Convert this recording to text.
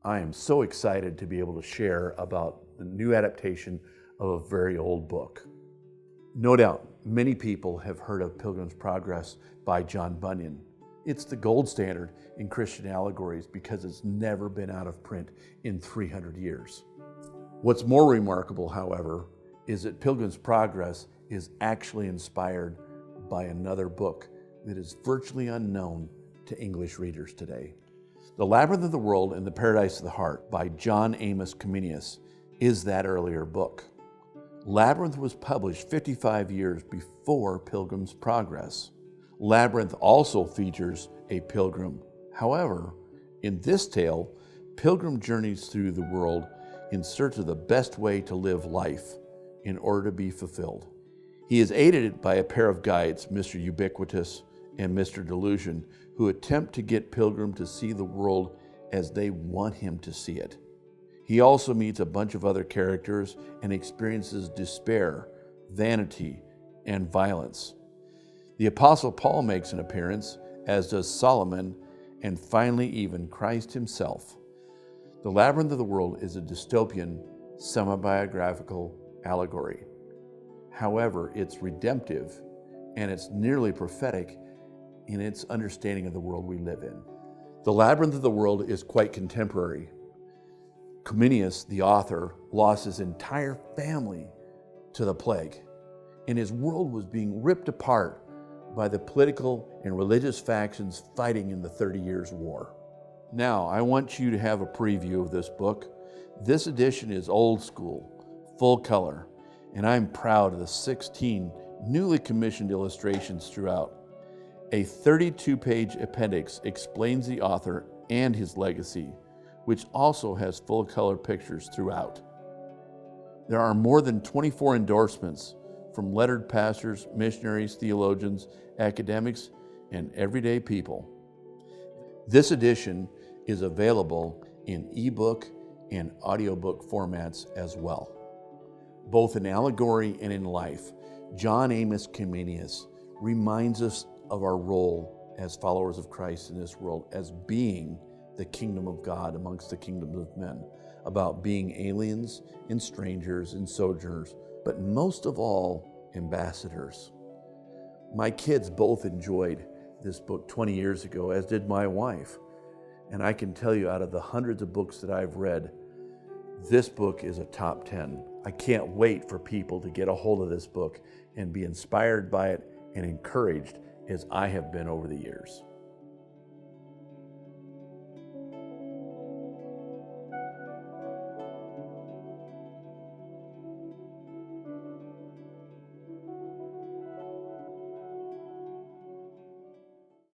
I am so excited to be able to share about the new adaptation of a very old book. No doubt, many people have heard of Pilgrim's Progress by John Bunyan. It's the gold standard in Christian allegories because it's never been out of print in 300 years. What's more remarkable, however, is that Pilgrim's Progress is actually inspired by another book that is virtually unknown to English readers today. The Labyrinth of the World and the Paradise of the Heart by John Amos Comenius is that earlier book. Labyrinth was published 55 years before Pilgrim's Progress. Labyrinth also features a pilgrim. However, in this tale, Pilgrim journeys through the world in search of the best way to live life in order to be fulfilled. He is aided by a pair of guides, Mr. Ubiquitous and Mr. Delusion, who attempt to get Pilgrim to see the world as they want him to see it. He also meets a bunch of other characters and experiences despair, vanity, and violence. The Apostle Paul makes an appearance, as does Solomon, and finally even Christ himself. The Labyrinth of the World is a dystopian, semi-biographical allegory. However, it's redemptive and it's nearly prophetic in its understanding of the world we live in. The Labyrinth of the World is quite contemporary. Comenius, the author, lost his entire family to the plague, and his world was being ripped apart by the political and religious factions fighting in the 30 Years' War. Now, I want you to have a preview of this book. This edition is old school, full color, and I'm proud of the 16 newly commissioned illustrations throughout. A 32-page appendix explains the author and his legacy, which also has full-color pictures throughout. There are more than 24 endorsements from lettered pastors, missionaries, theologians, academics, and everyday people. This edition is available in ebook and audiobook formats as well. Both in allegory and in life, John Amos Comenius reminds us of our role as followers of Christ in this world as being the kingdom of God amongst the kingdoms of men, about being aliens and strangers and sojourners, but most of all, ambassadors. My kids both enjoyed this book 20 years ago, as did my wife. And I can tell you, out of the hundreds of books that I've read, this book is a top 10. I can't wait for people to get a hold of this book and be inspired by it and encouraged as I have been over the years.